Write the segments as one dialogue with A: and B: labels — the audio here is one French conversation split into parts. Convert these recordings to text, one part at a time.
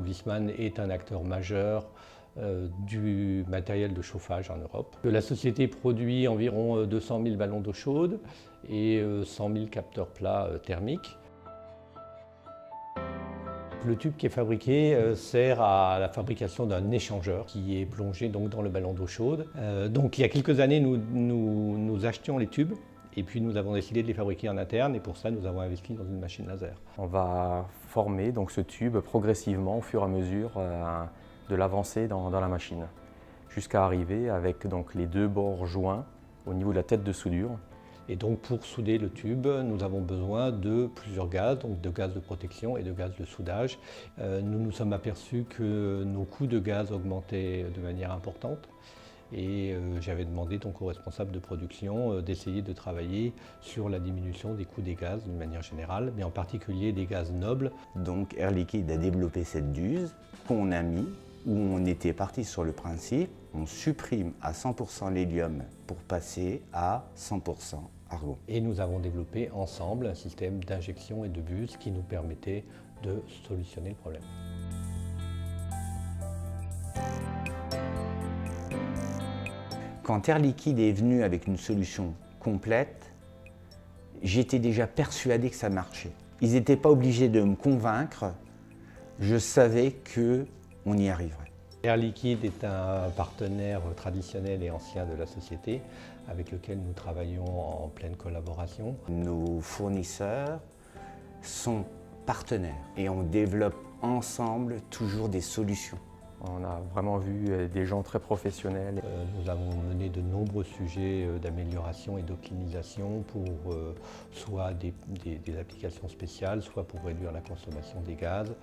A: Viessmann est un acteur majeur du matériel de chauffage en Europe. La société produit environ 200 000 ballons d'eau chaude et 100 000 capteurs plats thermiques. Le tube qui est fabriqué sert à la fabrication d'un échangeur qui est plongé donc dans le ballon d'eau chaude. Donc il y a quelques années, nous achetions les tubes et puis nous avons décidé de les fabriquer en interne et pour ça nous avons investi dans une machine laser.
B: On va former donc ce tube progressivement au fur et à mesure de l'avancée dans la machine jusqu'à arriver avec donc les deux bords joints au niveau de la tête de soudure.
A: Et donc pour souder le tube, nous avons besoin de plusieurs gaz, donc de gaz de protection et de gaz de soudage. Nous nous sommes aperçus que nos coûts de gaz augmentaient de manière importante. Et j'avais demandé donc aux responsables de production d'essayer de travailler sur la diminution des coûts des gaz d'une manière générale, mais en particulier des gaz nobles.
C: Donc Air Liquide a développé cette duse qu'on a mis, où on était parti sur le principe, on supprime à 100% l'hélium pour passer à 100% argon.
A: Et nous avons développé ensemble un système d'injection et de buse qui nous permettait de solutionner le problème.
C: Quand Air Liquide est venu avec une solution complète, j'étais déjà persuadé que ça marchait. Ils n'étaient pas obligés de me convaincre, je savais qu'on y arriverait.
A: Air Liquide est un partenaire traditionnel et ancien de la société avec lequel nous travaillons en pleine collaboration.
C: Nos fournisseurs sont partenaires et on développe ensemble toujours des solutions.
B: On a vraiment vu des gens très professionnels.
A: Nous avons mené de nombreux sujets d'amélioration et d'optimisation pour soit des applications spéciales, soit pour réduire la consommation des gaz.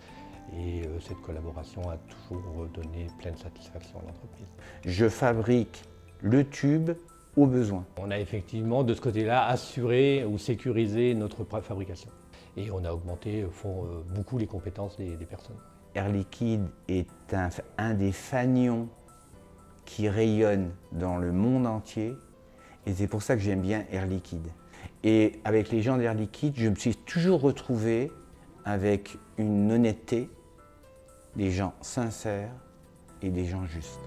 A: Et cette collaboration a toujours donné pleine satisfaction à l'entreprise.
C: Je fabrique le tube au besoin.
A: On a effectivement de ce côté-là assuré ou sécurisé notre fabrication. Et on a augmenté beaucoup les compétences des personnes.
C: Air Liquide est un des fanions qui rayonne dans le monde entier et c'est pour ça que j'aime bien Air Liquide. Et avec les gens d'Air Liquide, je me suis toujours retrouvé avec une honnêteté, des gens sincères et des gens justes.